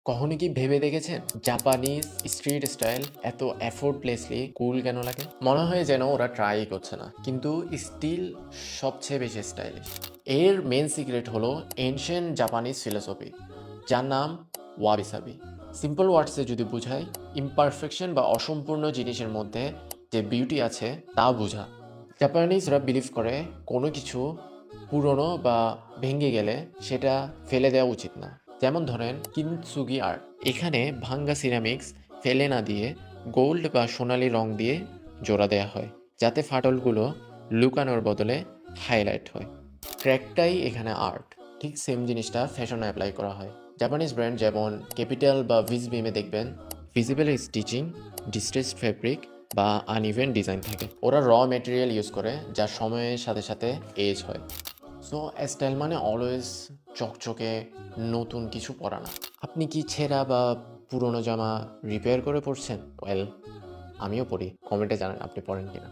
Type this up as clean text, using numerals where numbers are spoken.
কখনো কি ভেবে দেখেছেন জাপানিজ স্ট্রিট স্টাইল এত এফোর্টলেসলি কুল কেন লাগে? মনে হয় যেন ওরা ট্রাই করছে না, কিন্তু স্টিল সবচেয়ে বেশি স্টাইলিশ। এর মেন সিক্রেট হলো এনশিয়েন্ট জাপানিজ ফিলোসফি, যার নাম ওয়াবিসাবি। সিম্পল ওয়ার্ডসে যদি বুঝাই, ইমপারফেকশন বা অসম্পূর্ণ জিনিসের মধ্যে যে বিউটি আছে তা বোঝা। জাপানিজরা বিলিভ করে কোনো কিছু পুরনো বা ভেঙে গেলে সেটা ফেলে দেওয়া উচিত না। যেমন ধরেন কিনসুগি আর্ট, এখানে ভাঙ্গা সিরামিক্স ফেলে না দিয়ে গোল্ড বা সোনালি রং দিয়ে জোড়া দেওয়া হয়, যাতে ফাটলগুলো লুকানোর বদলে হাইলাইট হয়। ক্র্যাকটাই এখানে আর্ট। ঠিক সেম জিনিসটা ফ্যাশনে অ্যাপ্লাই করা হয়। জাপানিজ ব্র্যান্ড যেমন ক্যাপিটাল বা ভিজবিমে দেখবেন ভিজিবল স্টিচিং, ডিস্ট্রেসড ফেব্রিক বা আনইভেন ডিজাইন থাকে। ওরা র মেটেরিয়াল ইউজ করে যা সময়ের সাথে সাথে এজ হয়। সো স্টাইল মানে অলওয়েজ চকচকে নতুন কিছু পরা না। আপনি কি ছেঁড়া বা পুরনো জামা রিপেয়ার করে পরছেন? ওয়েল, আমিও পরি। কমেন্টে জানান আপনি পরেন কিনা।